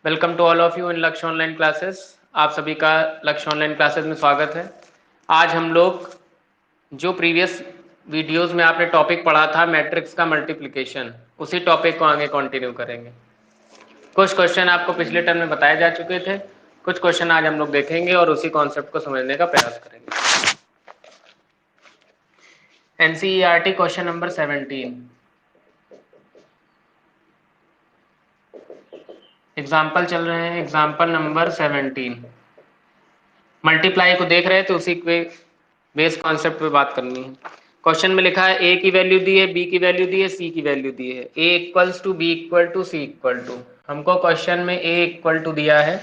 Welcome to all of you in Lakshya online classes. आप सभी का लक्ष्य ऑनलाइन क्लासेस में स्वागत है। आज हम लोग जो प्रीवियस वीडियोस में आपने टॉपिक पढ़ा था मैट्रिक्स का मल्टीप्लिकेशन, उसी टॉपिक को आगे कंटिन्यू करेंगे। कुछ क्वेश्चन आपको पिछले टर्म में बताए जा चुके थे, कुछ क्वेश्चन आज हम लोग देखेंगे और उसी कॉन्सेप्ट को समझने का प्रयास करेंगे। एनसीईआरटी क्वेश्चन नंबर 17, एग्जाम्पल चल रहे हैं। एग्जाम्पल नंबर 17 मल्टीप्लाई को देख रहे थे, उसी के बेस कॉन्सेप्ट पे बात करनी है। क्वेश्चन में लिखा है ए की वैल्यू दी है, बी की वैल्यू दी है, सी की वैल्यू दी है। A equals to B equal to C equal to, हमको क्वेश्चन में ए इक्वल टू दिया है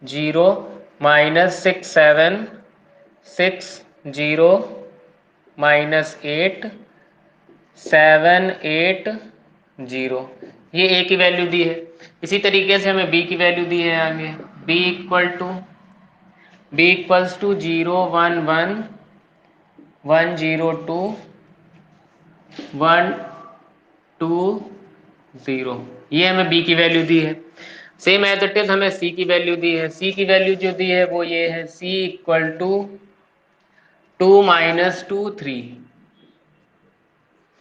0 -6 7 6 0 -8 7 8 0, ये ए की वैल्यू दी है। इसी तरीके से हमें बी की वैल्यू दी है आगे, बी इक्वल्स टू 0 1 1 1 0 2 1 2 0, ये हमें बी की वैल्यू दी है। सेम एज इट इज हमें सी की वैल्यू दी है। सी की वैल्यू जो दी है वो ये है, सी इक्वल टू 2 -2 3,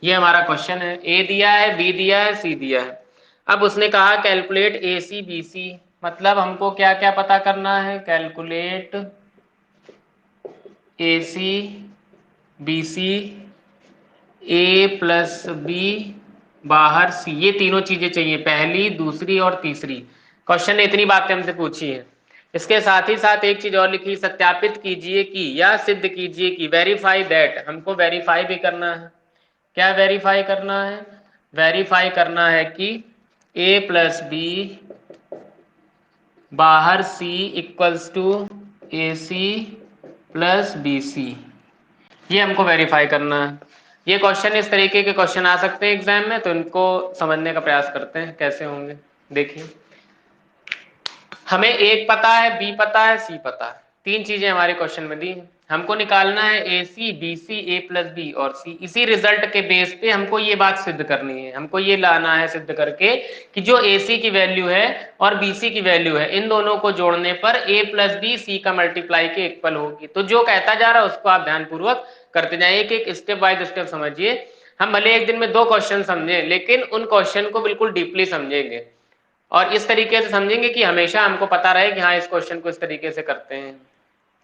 ये हमारा क्वेश्चन है। ए दिया है, बी दिया है, सी दिया है। अब उसने कहा कैलकुलेट ए सी बी सी, मतलब हमको क्या क्या पता करना है। कैलकुलेट ए सी बी सी, ए प्लस बी बाहर सी, ये तीनों चीजें चाहिए, पहली दूसरी और तीसरी। क्वेश्चन ने इतनी बातें हमसे पूछी है। इसके साथ ही साथ एक चीज और लिखी, सत्यापित कीजिए कि या सिद्ध कीजिए कि, वेरीफाई दैट, हमको वेरीफाई भी करना है। क्या वेरीफाई करना है? वेरीफाई करना है कि ए प्लस बी बाहर C equals to A C plus B C, ये हमको वेरीफाई करना है। ये क्वेश्चन, इस तरीके के क्वेश्चन आ सकते हैं एग्जाम में, तो इनको समझने का प्रयास करते हैं कैसे होंगे। देखिए, हमें एक पता है, बी पता है, सी पता है, तीन चीजें हमारे क्वेश्चन में दी हैं। हमको निकालना है ए सी बी सी, ए प्लस बी और सी। इसी रिजल्ट के बेस पे हमको ये बात सिद्ध करनी है, हमको ये लाना है सिद्ध करके कि जो ए सी की वैल्यू है और बी सी की वैल्यू है, इन दोनों को जोड़ने पर ए प्लस बी सी का मल्टीप्लाई के इक्वल होगी। तो जो कहता जा रहा है उसको आप ध्यानपूर्वक करते जाए, एक एक स्टेप बाय स्टेप समझिए। हम भले एक दिन में 2 क्वेश्चन समझे, लेकिन उन क्वेश्चन को बिल्कुल डीपली समझेंगे और इस तरीके से समझेंगे कि हमेशा हमको पता रहे कि हाँ, इस क्वेश्चन को इस तरीके से करते हैं।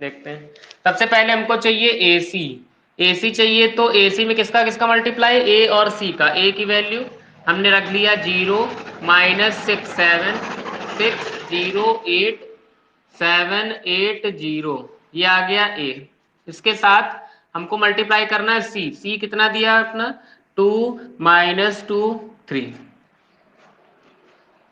देखते हैं, सबसे पहले हमको चाहिए AC। AC चाहिए तो AC में किसका किसका मल्टीप्लाई, A और C का। A की वैल्यू हमने रख लिया 0 -6 7 6 0 8 7 8 0, ये आ गया A। इसके साथ हमको मल्टीप्लाई करना है C कितना दिया है अपना, 2 -2 3,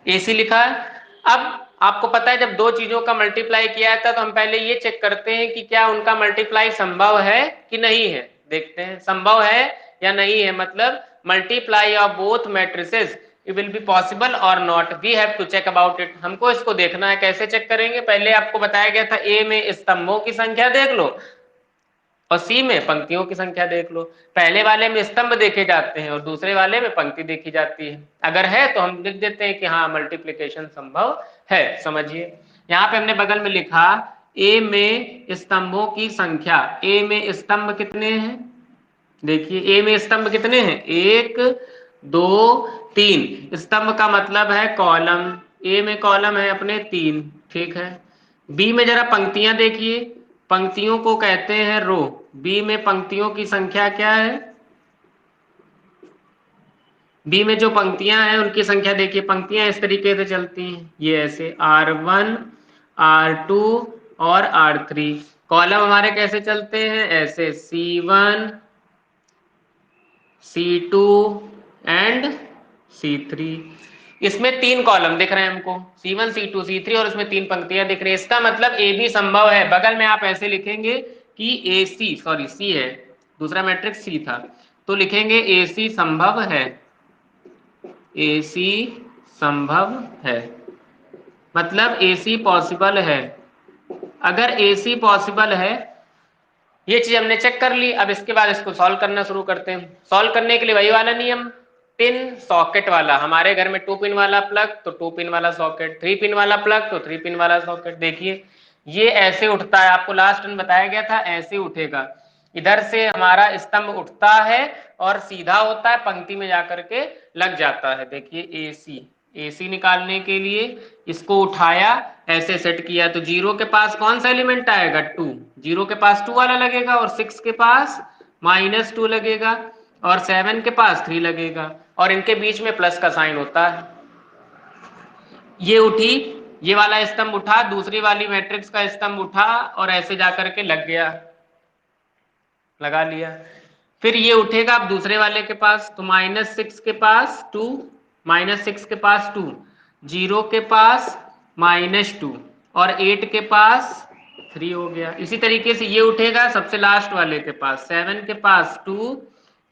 AC लिखा है। अब आपको पता है जब दो चीजों का मल्टीप्लाई किया था तो हम पहले ये चेक करते हैं कि क्या उनका मल्टीप्लाई संभव है कि नहीं है। देखते हैं संभव है या नहीं है, मतलब multiply of both matrices it will be possible और not, we have to check about it. हमको इसको देखना है। कैसे चेक करेंगे? पहले आपको बताया गया था ए में स्तंभों की संख्या देख लो और सी में पंक्तियों की संख्या देख लो। पहले वाले में स्तंभ देखे जाते हैं और दूसरे वाले में पंक्ति देखी जाती है। अगर है तो हम लिख देते हैं कि हाँ, मल्टीप्लिकेशन संभव है। समझिए, यहाँ पे हमने बगल में लिखा ए में स्तंभों की संख्या। ए में स्तंभ कितने हैं? देखिए, ए में स्तंभ कितने हैं, 1 2 3। स्तंभ का मतलब है कॉलम, ए में कॉलम है अपने 3, ठीक है। बी में जरा पंक्तियां देखिए, पंक्तियों को कहते हैं रो। बी में पंक्तियों की संख्या क्या है? बी में जो पंक्तियां हैं उनकी संख्या देखिए। पंक्तियां इस तरीके से चलती हैं, ये ऐसे R1 R2 और R3। कॉलम हमारे कैसे चलते हैं? ऐसे C1 C2 एंड C3। इसमें 3 कॉलम दिख रहे हैं हमको, C1 C2 C3, और इसमें 3 पंक्तियां दिख रही है। इसका मतलब ए बी संभव है। बगल में आप ऐसे लिखेंगे कि AC, सॉरी C है, दूसरा मैट्रिक्स C था, तो लिखेंगे AC संभव है। AC संभव है मतलब AC पॉसिबल है। अगर AC पॉसिबल है, ये चीज हमने चेक कर ली। अब इसके बाद इसको सॉल्व करना शुरू करते हैं। सॉल्व करने के लिए वही वाला नियम, पिन सॉकेट वाला, हमारे घर में 2 पिन वाला प्लग तो 2 पिन वाला सॉकेट, 3 पिन वाला प्लग तो 3 पिन वाला सॉकेट। देखिए ये ऐसे उठता है, आपको लास्ट में बताया गया था ऐसे उठेगा। इधर से हमारा स्तंभ उठता है और सीधा होता है, पंक्ति में जाकर के लग जाता है। देखिए एसी, एसी निकालने के लिए इसको उठाया, ऐसे सेट किया, तो 0 के पास कौन सा एलिमेंट आएगा? 2। 0 के पास 2 वाला लगेगा और 6 के पास -2 लगेगा और 7 के पास 3 लगेगा और इनके बीच में प्लस का साइन होता है। ये उठी, ये वाला स्तंभ उठा, दूसरी वाली मैट्रिक्स का स्तंभ उठा और ऐसे जाकर के लग गया, लगा लिया। फिर ये उठेगा अब दूसरे वाले के पास, तो -6 के पास 2, -6 के पास 2, 0 के पास -2 और 8 के पास 3 हो गया। इसी तरीके से ये उठेगा सबसे लास्ट वाले के पास, 7 के पास 2,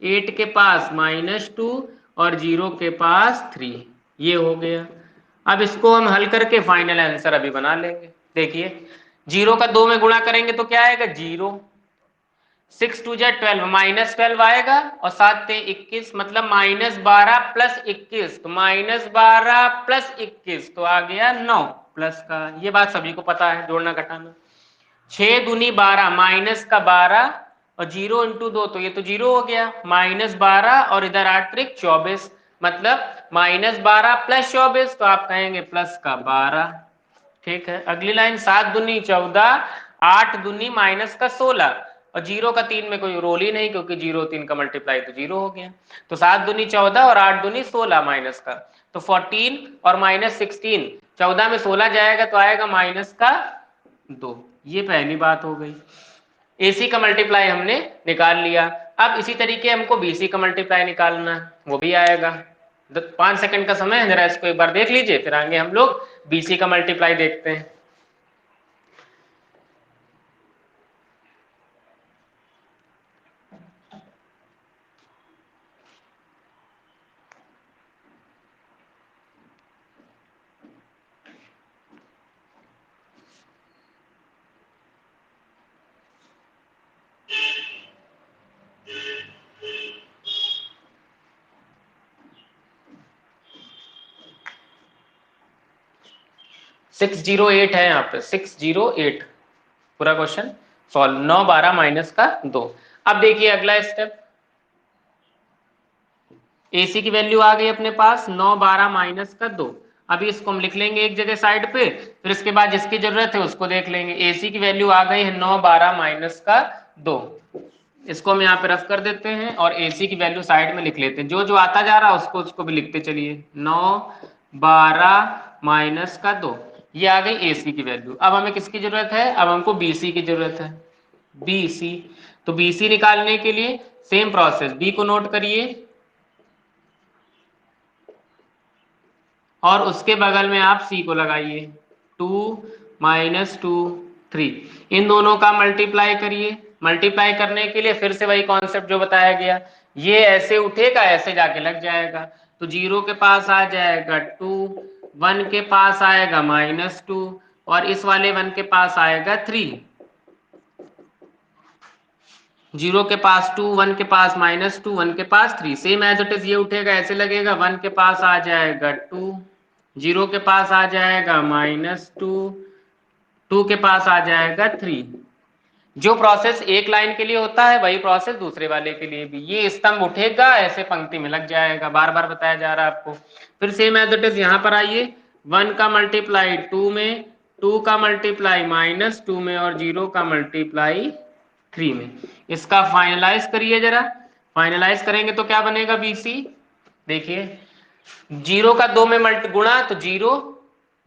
8 के पास -2 और 0 के पास 3, ये हो गया। अब इसको हम हल करके फाइनल आंसर अभी बना लेंगे। देखिए 0 का 2 में गुणा करेंगे तो क्या आएगा? 0, 6 2 जा 12, -12 आएगा और 7 ते 21, मतलब -12 + 21, तो -12 + 21 तो आ गया 9 प्लस का। ये बात सभी को पता है, जोड़ना घटाना। 6 दूनी 12, माइनस का 12 और 0 × 2 तो ये तो 0 हो गया, -12 और इधर 8 त्रिक 24, मतलब -12 + 24, तो आप कहेंगे प्लस का 12। ठीक है, अगली लाइन 7 दूनी 14, 8 दूनी -16 और 0 का 3 में कोई रोल ही नहीं, क्योंकि 0 3 का मल्टीप्लाई तो 0 हो गया। तो 7 दूनी 14 और 8 दूनी 16 माइनस का, तो 14 और -16, 14 में 16 जाएगा तो आएगा -2। ये पहली बात हो गई। AC का मल्टीप्लाई हमने निकाल लिया। अब इसी तरीके हमको BC का मल्टीप्लाई निकालना है, वो भी आएगा। 5 सेकंड का समय है, जरा इसको एक बार देख लीजिए, फिर आगे हम लोग BC का मल्टीप्लाई देखते हैं। सिक्स 608 है यहाँ पे, 608 पूरा क्वेश्चन सॉल्व। 9 12 माइनस का 2। अब देखिए अगला स्टेप, AC की वैल्यू आ गई अपने पास 9 12 माइनस का 2। अभी इसको हम लिख लेंगे एक जगह साइड पे, फिर इसके बाद जिसकी जरूरत है उसको देख लेंगे। AC की वैल्यू आ गई है 9 12 माइनस का 2, इसको हम यहाँ पे रफ कर देते हैं और AC की वैल्यू साइड में लिख लेते हैं। जो जो आता जा रहा है उसको उसको भी लिखते चलिए। 9 12 माइनस का 2, ये आ गई AC की वैल्यू। अब हमें किसकी जरूरत है? अब हमको BC की जरूरत है, BC। तो BC निकालने के लिए सेम प्रोसेस, B को नोट करिए और उसके बगल में आप C को लगाइए। 2 -2 3, इन दोनों का मल्टीप्लाई करिए। मल्टीप्लाई करने के लिए फिर से वही कॉन्सेप्ट जो बताया गया, ये ऐसे उठेगा ऐसे जाके लग जाएगा, तो 0 के पास आ जाएगा 2, 1 के पास आएगा -2 और इस वाले 1 के पास आएगा 3। 0 के पास 2, 1 के पास -2, 1 के पास 3, सेम एज इट इज ये उठेगा ऐसे लगेगा। 1 के पास आ जाएगा 2, 0 के पास आ जाएगा -2, 2 के पास आ जाएगा 3। जो प्रोसेस एक लाइन के लिए होता है वही प्रोसेस दूसरे वाले के लिए भी। ये स्तंभ उठेगा ऐसे पंक्ति में लग जाएगा, बार बार बताया जा रहा है आपको। फिर सेम एज इट इज यहाँ पर आइए, 1 का मल्टीप्लाई 2 में, 2 का मल्टीप्लाई -2 में और 0 का मल्टीप्लाई 3 में। इसका फाइनलाइज करिए जरा, फाइनलाइज करेंगे तो क्या बनेगा BC? देखिए 0 का 2 में गुणा तो 0,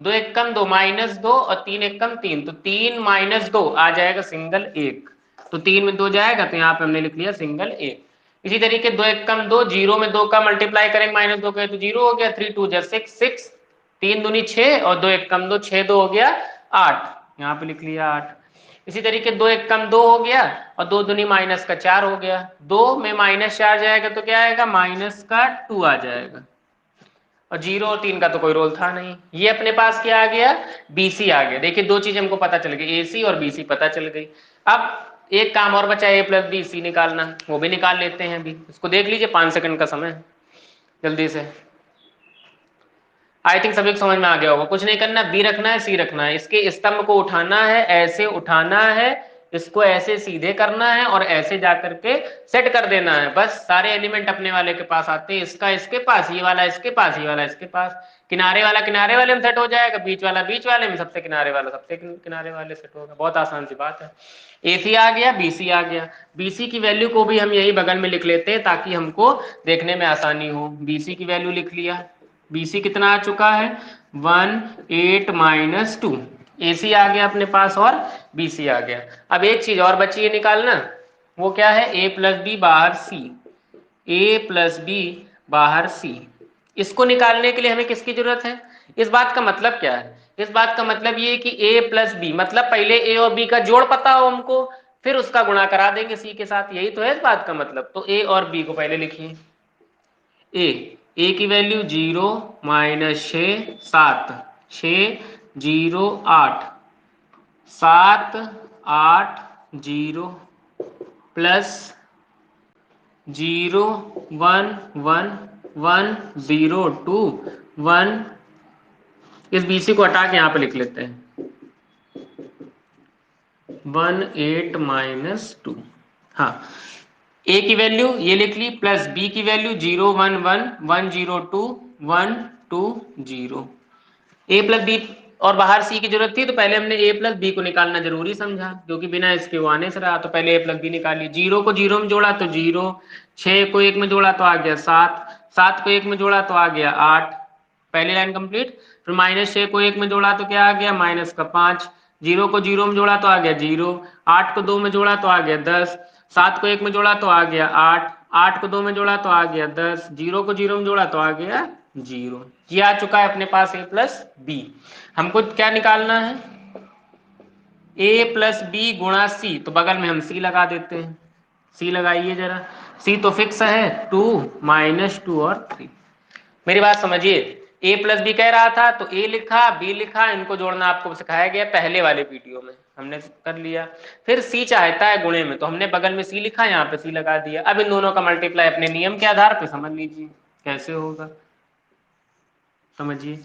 2 1 कम 2 -2 और 3 1 कम 3, तो 3 -2 आ जाएगा सिंगल 1, तो 3 में 2 जाएगा तो यहाँ पे हमने लिख लिया सिंगल 1। इसी तरीके 2 1 कम 2, 0 में 2 का मल्टीप्लाई करेंगे -2 का तो 0 हो गया, 3 2 जा 6 6, 3 दूनी 6 और 2 1 कम 2 6 2 हो गया 8, यहाँ पे लिख लिया 8। इसी तरीके 2 1 कम 2 हो गया और 2 दूनी -4 हो गया, 2 में -4 जाएगा तो क्या आएगा? -2 आ जाएगा और 0 और 3 का तो कोई रोल था नहीं। ये अपने पास क्या आ गया? BC आ गया। देखिए दो चीज हमको पता चल गई, AC और BC पता चल गई। अब एक काम और बचा A + BC निकालना, वो भी निकाल लेते हैं अभी। इसको देख लीजिए, 5 सेकंड का समय है। जल्दी से। आई थिंक सभी को समझ में आ गया होगा। कुछ नहीं करना, बी रखना है, सी रखना है, इसके स्तंभ को उठाना है, ऐसे उठाना है, इसको ऐसे सीधे करना है और ऐसे जाकर के सेट कर देना है। बस सारे एलिमेंट अपने वाले के पास आते हैं, इसका इसके पास, ये वाला इसके पास, ये वाला इसके पास, किनारे वाला किनारे वाले में सेट हो जाएगा, बीच वाला बीच वाले में, सबसे किनारे वाला सबसे किनारे वाले सेट होगा। बहुत आसान सी बात है। AC आ गया, BC आ गया। BC की वैल्यू को भी हम यही बगल में लिख लेते हैं ताकि हमको देखने में आसानी हो। BC की वैल्यू लिख लिया। BC कितना आ चुका है, 1 8 - 2। AC आ गया अपने पास और BC आ गया। अब एक चीज और बची है निकालना, वो क्या है, A + B बाहर C, A + B बाहर C। इसको निकालने के लिए हमें किसकी जरूरत है? इस बात का मतलब क्या है? इस बात का मतलब ये कि A + B, मतलब पहले A और B का जोड़ पता हो हमको, फिर उसका गुणा करा देंगे C के साथ, यही तो है इस बात का मतलब। तो A और B को पहले लिखिए। ए की वैल्यू 0 - 6 7, 6 0 8, 7 8 0 प्लस 0 1 1 1 0 2 1। इस BC को हटा के यहाँ पे लिख लेते हैं, 1 8 - 2। हाँ, A की वैल्यू ये लिख ली, प्लस B की वैल्यू 0 1 1 1 0 2 1 2 0। A + B और बाहर C की जरूरत थी, तो पहले हमने A + B को निकालना जरूरी समझा, क्योंकि बिना इसके वो आने से रहा, तो पहले A + B निकालिए। 0 को 0 में जोड़ा तो 0, 6 को 1 में जोड़ा तो आ गया 7, 7 को 1 में जोड़ा तो आ गया 8, पहली लाइन कंप्लीट। फिर -6 को 1 में जोड़ा तो क्या आ गया, -5, 0 को 0 में जोड़ा तो आ गया 0, 8 को 2 में जोड़ा तो आ गया 10, 7 को 1 में जोड़ा तो आ गया 8, 8 को 2 में जोड़ा तो आ गया 10, 0 को 0 में जोड़ा तो आ गया 0। ये आ चुका है अपने पास A + B। हमको क्या निकालना है, A + B गुणा C, तो बगल में हम C लगा देते हैं। C लगाइए जरा, C तो फिक्स है, 2 - 2 और 3। मेरी बात समझिए, A + B कह रहा था तो A लिखा, B लिखा, इनको जोड़ना आपको सिखाया गया पहले वाले वीडियो में, हमने कर लिया। फिर C चाहता है गुणे में, तो हमने बगल में C लिखा, यहाँ पे C लगा दिया। अब इन दोनों का मल्टीप्लाई अपने नियम के आधार पे समझ लीजिए कैसे होगा, समझिए।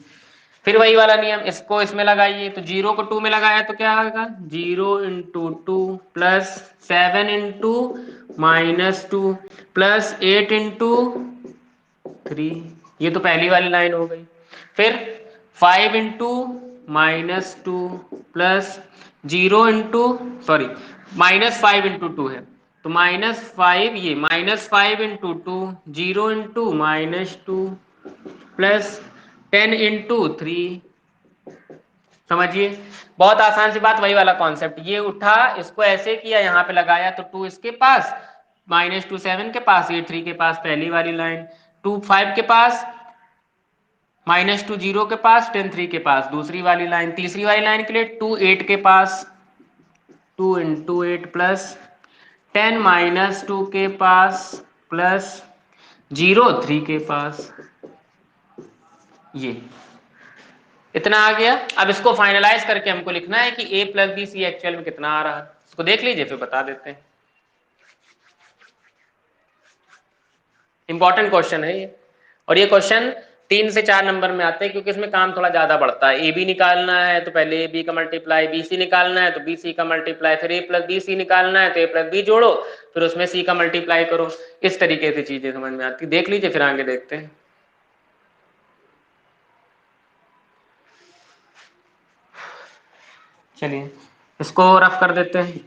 फिर वही वाला नियम, इसको इसमें लगाइए, तो 0 को 2 में लगाया तो क्या आएगा, 0 × 2 प्लस 7 × -2 प्लस 8 × 3। ये तो पहली वाली लाइन हो गई। फिर 5 × -2 प्लस 0 × सॉरी -5 × 2 है, तो -5, ये -5 × 2, 0 × -2 प्लस 10 × 3। समझिए, बहुत आसान सी बात, वही वाला कॉन्सेप्ट। ये उठा, इसको ऐसे किया, यहाँ पे लगाया, तो 2 इसके पास, -2 7 के पास, ये 3 के पास, पहली वाली लाइन, 2 5 के पास, -2 0 के पास, 10 3 के पास, दूसरी वाली लाइन। तीसरी वाली लाइन के लिए 2 8 के पास, 2 × 8 प्लस 10 -2 के पास प्लस 0 3 के पास। ये इतना आ गया। अब इसको फाइनलाइज करके हमको लिखना है कि A + B C एक्चुअल में कितना आ रहा है। इसको देख लीजिए, फिर बता देते हैं। इंपॉर्टेंट क्वेश्चन है ये, और ये क्वेश्चन 3 से 4 नंबर में आते हैं, क्योंकि इसमें काम थोड़ा ज्यादा बढ़ता है। AB निकालना है तो पहले AB का मल्टीप्लाई, BC निकालना है तो BC का मल्टीप्लाई, फिर A + BC निकालना है तो A + B जोड़ो, फिर उसमें C का मल्टीप्लाई करो। इस तरीके से चीजें समझ में आती। देख लीजिए, फिर आगे देखते हैं। चलिए इसको रफ कर देते हैं।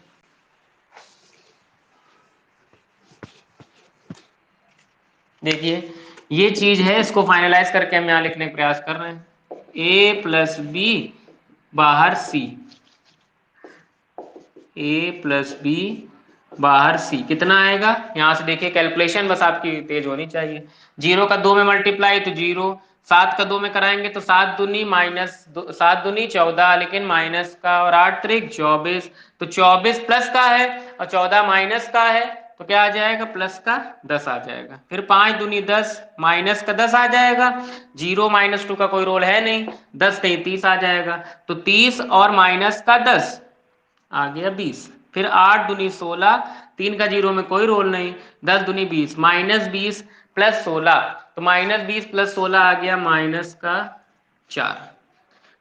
देखिए ये चीज है, इसको फाइनलाइज करके हम यहाँ लिखने का प्रयास कर रहे हैं। A + B बाहर C, A + B बाहर C कितना आएगा, यहां से देखिए कैलकुलेशन बस आपकी तेज होनी चाहिए। 0 का 2 में मल्टीप्लाई तो 0, 7 का 2 में कराएंगे तो 7 दूनी -7 दूनी 14, लेकिन माइनस का, और 8 त्रिक 24, तो 24 प्लस का है और 14 माइनस का है, तो क्या आ जाएगा, प्लस का 10 आ जाएगा। फिर 5 दूनी 10, माइनस का 10 आ जाएगा, 0 -2 का कोई रोल है नहीं, 10 नहीं 30 आ जाएगा, तो 30 और माइनस का 10 आ गया 20। फिर 8 दूनी 16, 3 का 0 में कोई रोल नहीं, 10 दूनी 20, -20 प्लस 16, तो -20 + 16 आ गया -4।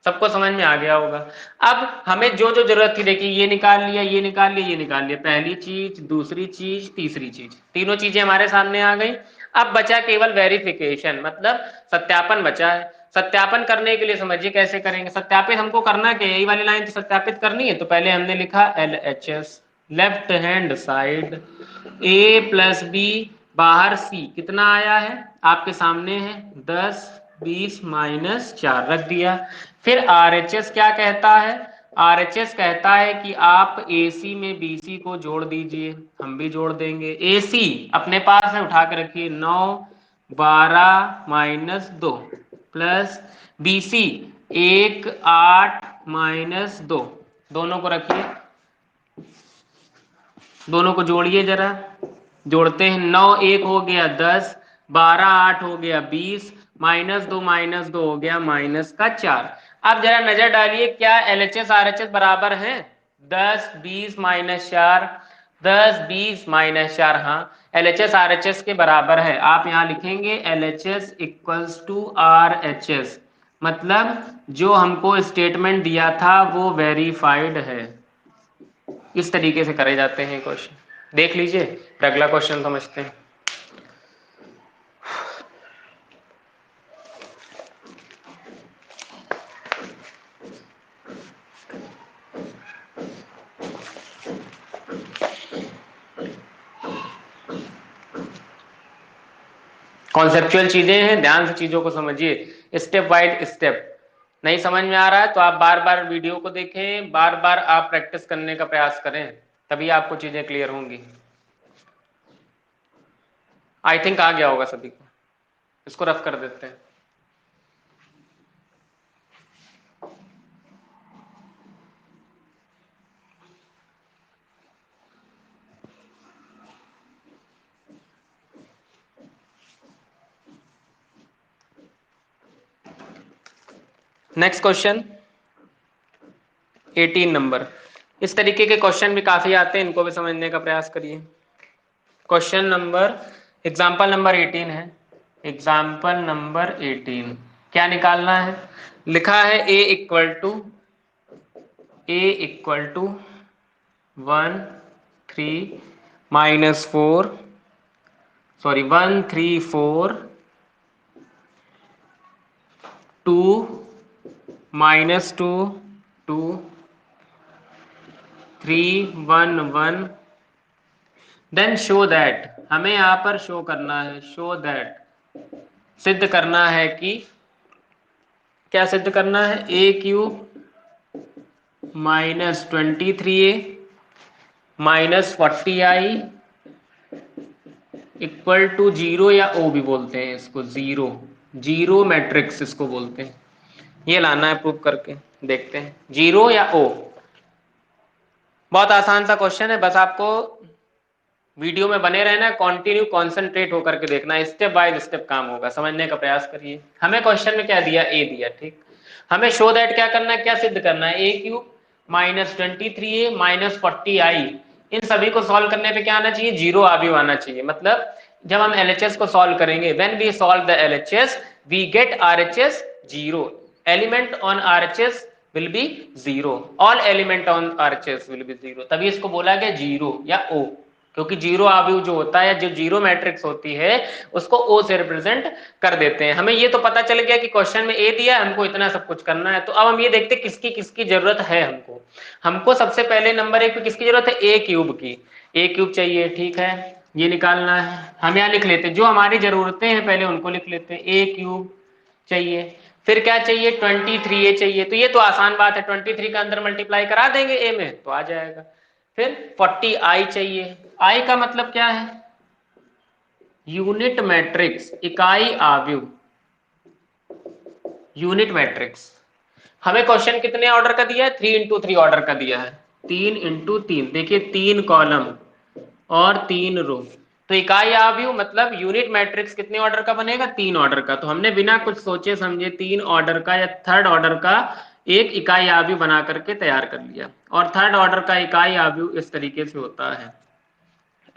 सबको समझ में आ गया होगा। अब हमें जो जो जरूरत थी, देखिए ये निकाल लिया, ये निकाल लिया, ये निकाल लिया, पहली चीज, दूसरी चीज, तीसरी चीज, तीनों चीजें हमारे सामने आ गई। अब बचा केवल वेरिफिकेशन, मतलब सत्यापन बचा है। सत्यापन करने के लिए समझिए कैसे करेंगे। सत्यापित हमको करना क्या, यही वाली लाइन तो सत्यापित करनी है। तो पहले हमने लिखा LHS, left hand side, A + B, बाहर C कितना आया है आपके सामने है 10, 20 -4 रख दिया। फिर RHS क्या कहता है, RHS कहता है कि आप AC में BC को जोड़ दीजिए, हम भी जोड़ देंगे। AC अपने पास है, उठा के रखिए, 9, 12 -2 प्लस BC 1, 8 -2, दोनों को रखिए, दोनों को जोड़िए जरा, जोड़ते हैं। 9 1 हो गया 10, 12 8 हो गया 20, -2 हो गया -4। अब जरा नजर डालिए, क्या LHS RHS बराबर हैं? 10 20 -4, 10 20 -4, हाँ LHS RHS के बराबर है। आप यहाँ लिखेंगे LHS = RHS, मतलब जो हमको स्टेटमेंट दिया था वो वेरीफाइड है। इस तरीके से करे जाते हैं क्वेश्चन। देख लीजिए, फिर अगला क्वेश्चन समझते हैं। कॉन्सेप्चुअल चीजें हैं, ध्यान से चीजों को समझिए, स्टेप बाय स्टेप। नहीं समझ में आ रहा है तो आप बार बार वीडियो को देखें, बार बार आप प्रैक्टिस करने का प्रयास करें, तभी आपको चीजें क्लियर होंगी। आई थिंक आ गया होगा सभी को, इसको रफ कर देते हैं। Next question 18 number. इस तरीके के क्वेश्चन भी काफी आते हैं, इनको भी समझने का प्रयास करिए। क्वेश्चन नंबर, एग्जाम्पल नंबर 18 है। एग्जाम्पल नंबर 18 क्या निकालना है? लिखा है A = 1 3 -4, sorry 1 3 4 2 -2 2 3 1 1। Then show that, हमें यहां पर शो करना है, शो दैट सिद्ध करना है कि, क्या सिद्ध करना है? A³ -23A -40I = 0, या O भी बोलते हैं इसको, जीरो मैट्रिक्स इसको बोलते हैं। ये लाना है प्रूव करके, देखते हैं 0 या O। बहुत आसान सा क्वेश्चन है, बस आपको वीडियो में बने रहना, कंटिन्यू कॉन्सेंट्रेट होकर के देखना, स्टेप बाय स्टेप काम होगा, समझने का प्रयास करिए। हमें क्वेश्चन में क्या दिया? A दिया, ठीक। हमें शो दैट क्या करना है, क्या सिद्ध करना है? A³ -23A -40I, इन सभी को सॉल्व करने पे क्या आना चाहिए? 0 आव्यूह आना चाहिए। मतलब जब हम LHS को सॉल्व करेंगे, when we solve the LHS we get RHS 0, element on RHS will be 0, all element on RHS will be 0, तभी इसको बोला गया 0 या O, क्योंकि 0 आव्यूह जो होता है, जो 0 मैट्रिक्स होती है, उसको O से रिप्रेजेंट कर देते हैं। हमें ये तो पता चल गया कि क्वेश्चन में A दिया है, हमको इतना सब कुछ करना है। तो अब हम ये देखते हैं किसकी किसकी जरूरत है हमको। हमको सबसे पहले नंबर 1 पे किसकी जरूरत है? A³ की। A³ चाहिए, ठीक है, ये निकालना है। हम यहाँ लिख लेते हैं, जो हमारी जरूरतें हैं पहले उनको लिख लेते हैं। A³ चाहिए, फिर क्या चाहिए? 23A चाहिए। तो ये तो आसान बात है, 23 का अंदर मल्टीप्लाई करा देंगे A में तो आ जाएगा। फिर 40I चाहिए। I का मतलब क्या है? यूनिट मैट्रिक्स, इकाई आव्यूह, यूनिट मैट्रिक्स। हमें क्वेश्चन कितने ऑर्डर का दिया है? 3 × 3 ऑर्डर का दिया है, 3 × 3। देखिए 3 कॉलम और 3 रो, तो इकाई आव्यूह मतलब यूनिट मैट्रिक्स कितने ऑर्डर का बनेगा? 3 ऑर्डर का। तो हमने बिना कुछ सोचे समझे 3 ऑर्डर का या थर्ड ऑर्डर का एक इकाई आव्यूह बना करके तैयार कर लिया। और थर्ड ऑर्डर का इकाई आव्यूह इस तरीके से होता है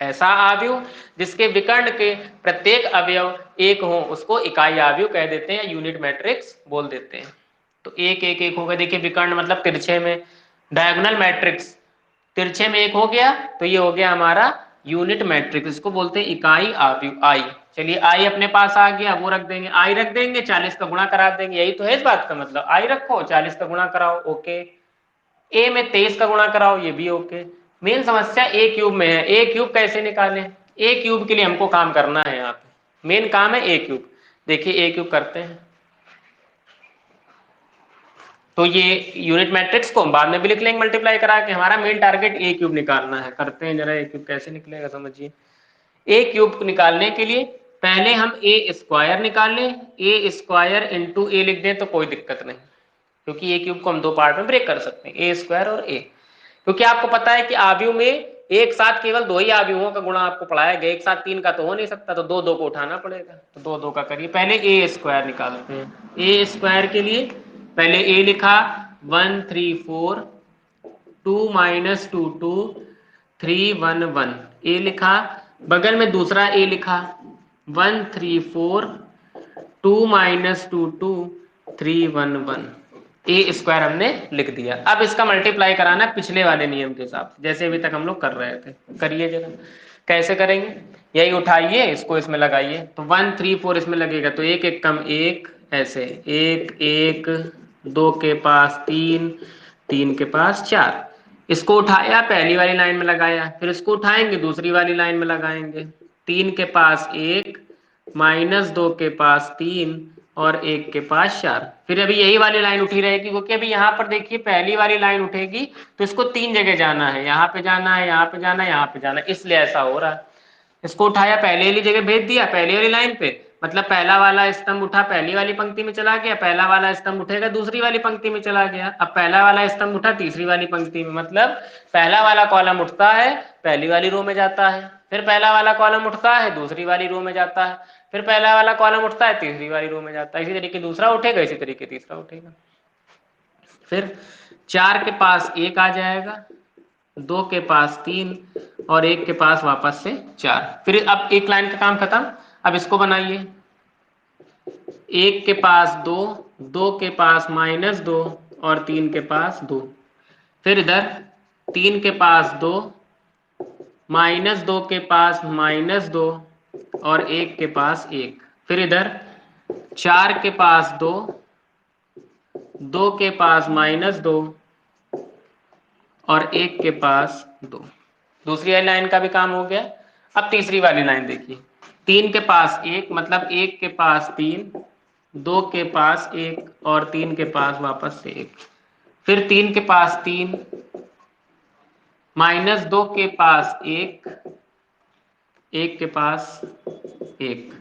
ऐसा आव्यूह जिसके विकर्ण के प्रत्येक अवयव एक हो उसको इकाई आव्यूह कह देते हैं, यूनिट मैट्रिक्स बोल देते हैं। तो एक एक एक हो गया, देखिए विकर्ण मतलब तिरछे में, डायगोनल मैट्रिक्स तिरछे में एक हो गया, तो ये हो गया हमारा यूनिट मैट्रिक्स, इसको बोलते हैं इकाई आव्यूह आई। चलिए आई अपने पास आ गया, वो रख देंगे, आई रख देंगे, 40 का गुणा करा देंगे, यही तो है इस बात का मतलब, आई रखो 40 का गुणा कराओ, ओके। ए में 23 का गुणा कराओ, ये भी ओके। मेन समस्या ए क्यूब में है, ए क्यूब कैसे निकालें, ए क्यूब के लिए हमको काम करना है, यहाँ पे मेन काम है ए क्यूब। देखिए ए क्यूब करते हैं, तो ये यूनिट मैट्रिक्स को हम बाद में भी लिख लेंगे मल्टीप्लाई करा के, हमारा मेन टारगेट ए क्यूब निकालना है। करते हैं जरा, ए क्यूब कैसे निकलेगा समझिए। ए क्यूब निकालने के लिए पहले हम ए स्क्वायर निकाल लें, ए स्क्वायर इंटू ए लिख दें तो कोई दिक्कत नहीं, क्योंकि ए क्यूब को हम दो पार्ट में ब्रेक कर सकते हैं, ए स्क्वायर और ए। क्योंकि आपको पता है कि आव्यूह में एक साथ केवल दो ही आव्यूहों का गुणा आपको पढ़ाया गया, एक साथ तीन का तो हो नहीं सकता, तो दो दो को उठाना पड़ेगा, तो दो दो का करिए। पहले ए स्क्वायर निकालते हैं, ए स्क्वायर के लिए पहले ए लिखा 1 3 4 2 माइनस 2 2 3 1 1, ए लिखा, बगल में दूसरा ए लिखा 1 3 4 2 माइनस 2 2 3 1 1, ए स्क्वायर हमने लिख दिया। अब इसका मल्टीप्लाई कराना पिछले वाले नियम के हिसाब से, जैसे अभी तक हम लोग कर रहे थे, करिए जरा। कैसे करेंगे, यही उठाइए इसको इसमें लगाइए, तो 1 3 4 इसमें लगेगा, तो एक एक कम एक, ऐसे एक एक, दो के पास तीन, तीन के पास चार, इसको उठाया पहली वाली लाइन में लगाया, फिर इसको उठाएंगे दूसरी वाली लाइन में लगाएंगे, तीन के पास एक, माइनस दो के पास तीन और एक के पास चार, फिर अभी यही वाली लाइन उठी रहेगी, क्योंकि अभी यहाँ पर देखिए पहली वाली लाइन उठेगी तो इसको तीन जगह जाना है, यहाँ पे जाना है, यहाँ पे जाना है, यहाँ पे जाना है, इसलिए ऐसा हो रहा है। इसको उठाया पहले वाली जगह भेज दिया, पहली वाली लाइन पे, मतलब पहला वाला स्तंभ उठा पहली वाली पंक्ति में चला गया, पहला वाला स्तंभ उठेगा दूसरी वाली पंक्ति में चला गया, अब पहला वाला स्तंभ उठा तीसरी वाली पंक्ति में, मतलब पहला वाला कॉलम उठता है पहली वाली रो में जाता है, फिर पहला वाला कॉलम उठता है दूसरी वाली रो में जाता है, फिर पहला वाला कॉलम उठता है तीसरी वाली रो में जाता है, इसी तरीके दूसरा उठेगा, इसी तरीके तीसरा उठेगा। फिर चार के पास एक आ जाएगा, दो के पास तीन और एक के पास वापस से चार, फिर अब एक लाइन का काम खत्म। अब इसको बनाइए, एक के पास दो, दो के पास माइनस दो और तीन के पास दो, फिर इधर तीन के पास दो, माइनस दो के पास माइनस दो और एक के पास एक, फिर इधर चार के पास दो, दो के पास माइनस दो और एक के पास दो, दूसरी वाली लाइन का भी काम हो गया। अब तीसरी वाली लाइन देखिए, तीन के पास एक मतलब एक के पास तीन, दो के पास एक और तीन के पास वापस से एक, फिर तीन के पास तीन, माइनस दो के पास एक, एक के पास एक,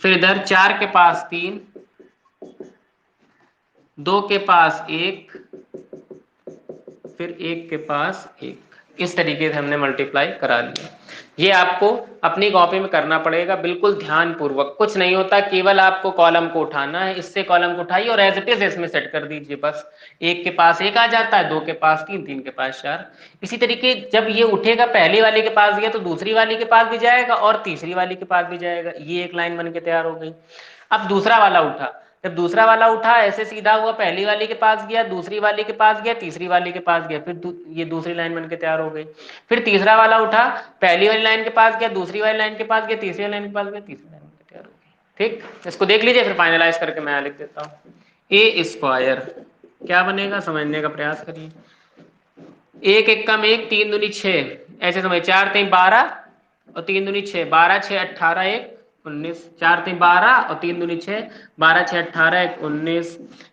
फिर इधर चार के पास तीन, दो के पास एक, फिर एक के पास एक, इस तरीके से हमने मल्टीप्लाई करा लिया। ये आपको अपनी कॉपी में करना पड़ेगा बिल्कुल ध्यान पूर्वक, कुछ नहीं होता, केवल आपको कॉलम को उठाना है, इससे कॉलम को उठाइए और एज इट इज इसमें सेट कर दीजिए, बस एक के पास एक आ जाता है, दो के पास तीन, तीन के पास चार। इसी तरीके जब ये उठेगा पहले वाले के पास गया तो दूसरी वाली के पास भी जाएगा और तीसरी वाली के पास भी जाएगा, ये एक लाइन बन के तैयार हो गई। अब दूसरा वाला उठा, जब दूसरा वाला उठा ऐसे सीधा हुआ, पहली वाली के पास गया, दूसरी वाली के पास गया, तीसरी वाली के पास गया, फिर ये दूसरी लाइन बनके तैयार हो गई। फिर तीसरा वाला उठा, पहली वाली लाइन के पास गया, दूसरी वाली लाइन के पास गया, तीसरी वाली लाइन के पास गया, तीसरी लाइन बनके तैयार हो गई। ठीक, इसको देख लीजिए, फिर फाइनलाइज करके मैं लिख देता हूँ। ए स्क्वायर क्या बनेगा समझने का प्रयास करिए। एक एक कम एक, तीन दूनी छह, ऐसे समझ, चार तीन 12 और तीन दूनी छह, 12 6 18 एक 19, चार तीन 12 और तीन दूनी छह, 12 6 18 एक 19,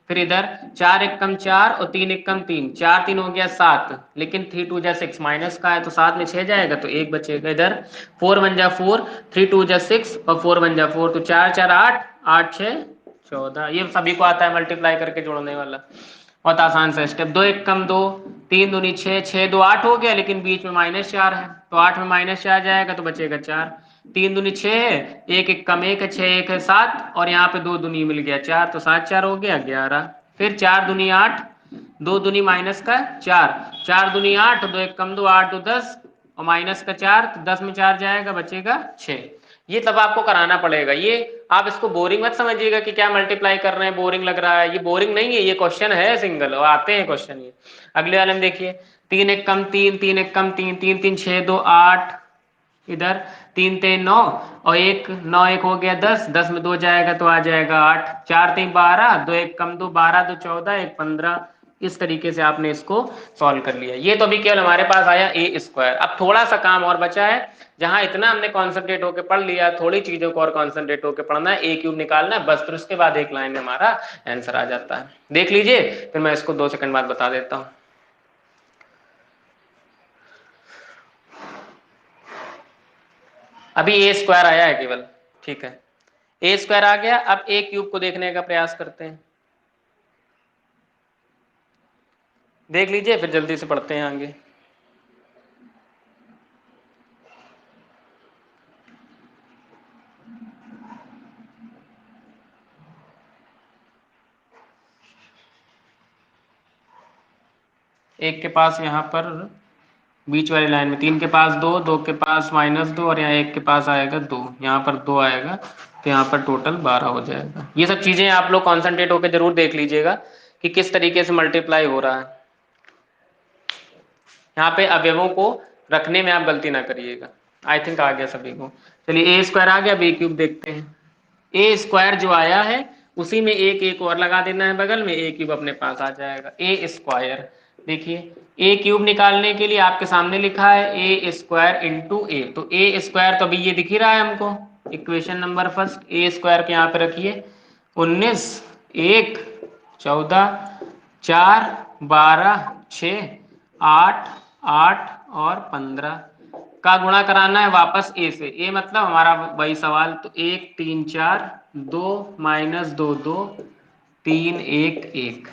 फिर इधर चार एक कम चार और तीन एक कम तीन, चार तीन हो गया 7, लेकिन 3 2 जा 6 माइनस का है तो 7 में 6 जाएगा तो एक बचेगा, इधर 4 1 जा 4, 3 2 जा 6 और 4 1 जा 4, तो 4 4 8, 8 6 14, ये सभी को आता है मल्टीप्लाई करके जोड़ने वाला, बहुत आसान सा स्टेप। दो एक कम दो, तीन दूनी छह, छह दो 8 हो गया, लेकिन बीच में माइनस 4 है तो 8 में माइनस 4 जाएगा तो बचेगा 4, तीन दूनी छह है, एक एक कम एक है, 6 एक है 7 और यहाँ पे दो दूनी मिल गया 4, तो 7 4 हो गया 11, फिर 4 दूनी 8, दो दूनी माइनस का 4, 4 दूनी 8, दो एक कम दो 8 दो 10 और माइनस का 4, तो 10 में 4 जाएगा, बचेगा 6। ये तब आपको कराना पड़ेगा। ये आप इसको बोरिंग मत समझिएगा कि क्या मल्टीप्लाई कर रहे हैं, बोरिंग लग रहा है। ये बोरिंग नहीं है, ये क्वेश्चन है सिंगल, और आते हैं क्वेश्चन ये। अगले वाले में देखिए, 3 एक कम 3, 3 एक कम 3, 3 3 6 2 8, इधर 3 3 9 और एक 9 एक हो गया 10, 10 में 2 जाएगा तो आ जाएगा 8, 4 3 12, 2 एक कम 2 12, 2 14, एक 15। इस तरीके से आपने इसको सॉल्व कर लिया। ये तो अभी केवल हमारे पास आया ए स्क्वायर। अब थोड़ा सा काम और बचा है, जहां इतना हमने कॉन्सेंट्रेट होकर पढ़ लिया, थोड़ी चीजों को और कॉन्सेंट्रेट होकर पढ़ना है। ए क्यूब निकालना है बस, फिर उसके बाद एक लाइन में हमारा आंसर आ जाता है। देख लीजिए, फिर मैं इसको 2 सेकंड बाद बता देता हूं। अभी ए स्क्वायर आया है केवल, ठीक है, ए स्क्वायर आ गया। अब ए क्यूब को देखने का प्रयास करते हैं। देख लीजिए, फिर जल्दी से पढ़ते हैं आगे। एक के पास यहाँ पर बीच वाली लाइन में 3 के पास 2, 2 के पास -2 और यहाँ एक के पास आएगा 2, यहाँ पर 2 आएगा, तो यहाँ पर टोटल 12 हो जाएगा। ये सब चीजें आप लोग कॉन्सेंट्रेट होकर जरूर देख लीजिएगा कि किस तरीके से मल्टीप्लाई हो रहा है। यहाँ पे अवयवों को रखने में आप गलती ना करिएगा। आई थिंक आ गया सभी को। चलिए, ए स्क्वायर आ गया, बी क्यूब देखते हैं। ए स्क्वायर जो आया है उसी में एक एक और लगा देना है बगल में, ए क्यूब अपने पास आ जाएगा। ए स्क्वायर, देखिए ए क्यूब निकालने के लिए आपके सामने लिखा है ए स्क्वायर इंटू ए, तो ए स्क्वायर तो अभी ये दिख ही रहा है हमको, इक्वेशन नंबर फर्स्ट। ए स्क्वायर के यहाँ पे रखिए, 19 1 14 4 12 6 8 8 और 15 का गुणा कराना है वापस ए से। ए मतलब हमारा वही सवाल, तो 1 3 4 2 -2 2 3 1 1।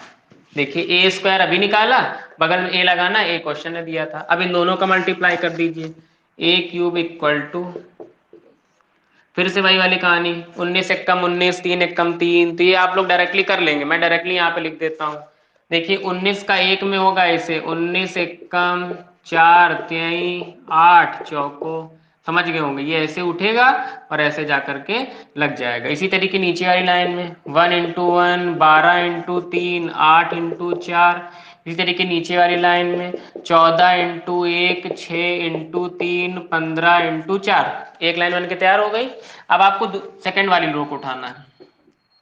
देखिए ए स्क्वायर अभी निकाला, बगल में ए लगाना, ए क्वेश्चन ने दिया था। अब इन दोनों का मल्टीप्लाई कर दीजिए, ए क्यूब इक्वल टू, फिर से वही वाली कहानी, 19 एक कम 19, 3 एक कम 3, तो ये आप लोग डायरेक्टली कर लेंगे, मैं डायरेक्टली यहाँ पे लिख देता हूँ। देखिए 19 का एक में होगा ऐसे, 19 एक कम 4 3 8 चौको, समझ गए होंगे, ये ऐसे उठेगा और ऐसे जा करके लग जाएगा। इसी तरीके नीचे वाली लाइन में 1 इंटू 1 12 इंटू 3 8 इंटू 4, इसी तरीके नीचे वाली लाइन में 14 इंटू 1 6 इंटू 3 15 इंटू 4, एक लाइन बन के तैयार हो गई। अब आपको सेकंड वाली रो को उठाना है,